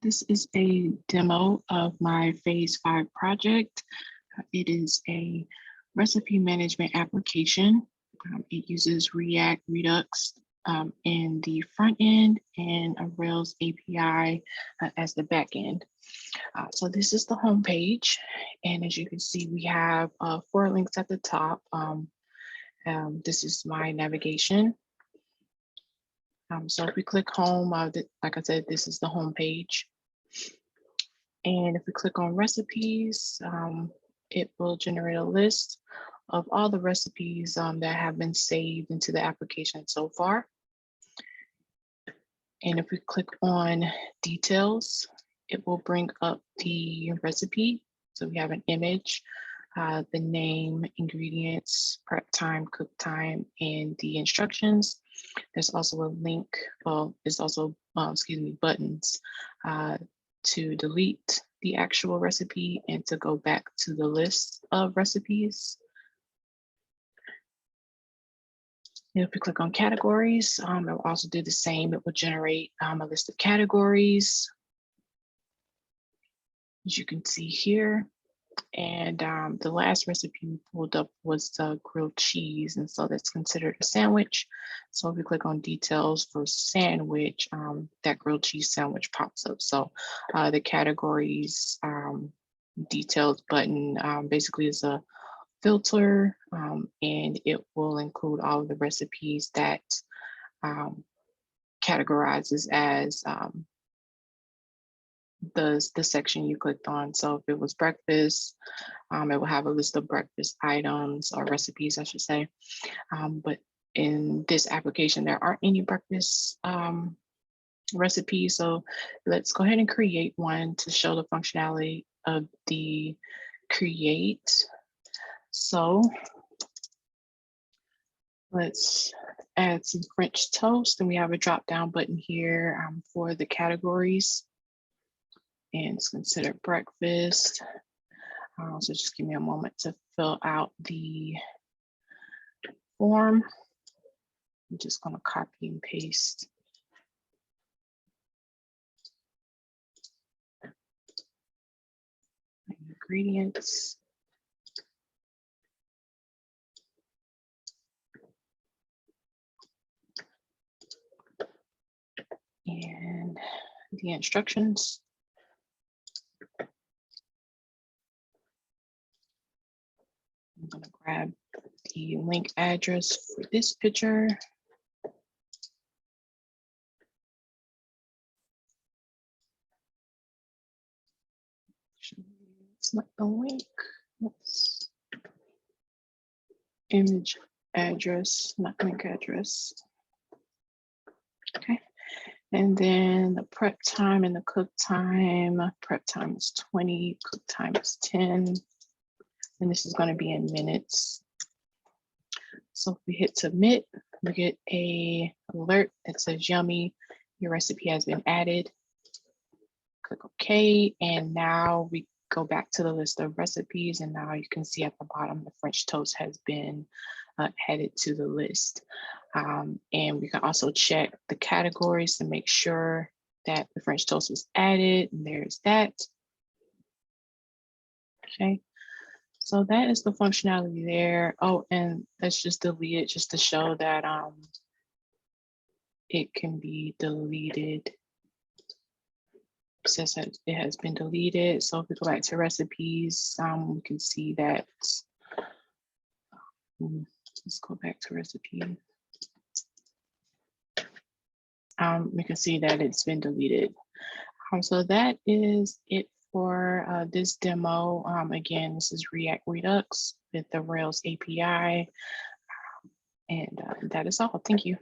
This is a demo of my Phase 5 project. It is a recipe management application. It uses Redux in the front end and a Rails API as the back end. So this is the home page. And as you can see, we have 4 links at the top. This is my navigation. So if we click home, like I said, this is the home page. And if we click on recipes, it will generate a list of all the recipes that have been saved into the application so far. And if we click on details, it will bring up the recipe. So we have an image, the name, ingredients, prep time, cook time, and the instructions. There's also a link, there's also, buttons to delete the actual recipe and to go back to the list of recipes. And if we click on categories, it will also do the same. It will generate a list of categories, as you can see here. And the last recipe we pulled up was grilled cheese, and so that's considered a sandwich. So if we click on details for sandwich, that grilled cheese sandwich pops up. So the categories details button basically is a filter, and it will include all of the recipes that categorizes as the section you clicked on. So if it was breakfast, it will have a list of breakfast items or recipes, I should say. But in this application, there aren't any breakfast recipes. So let's go ahead and create one to show the functionality of the create. So let's add some French toast, and we have a drop down button here for the categories. And it's considered breakfast. So just give me a moment to fill out the form. I'm just going to copy and paste. Ingredients. And the instructions. I'm going to grab the link address for this picture. It's not the link. Oops. Image address, not link address. Okay. And then the prep time and the cook time. Prep time is 20, cook time is 10. And this is going to be in minutes. So if we hit submit, we get a alert that says yummy, your recipe has been added. Click OK, and now we go back to the list of recipes, and now you can see at the bottom the French toast has been added to the list. And we can also check the categories to make sure that the French toast was added, and there's that. Okay. So that is the functionality there. Oh, and let's just delete it just to show that it can be deleted. It says that it has been deleted. So if we go back to recipes, we can see that. Let's go back to recipe. We can see that it's been deleted. So that is it for this demo. Again, this is React Redux with the Rails API. And that is all. Thank you.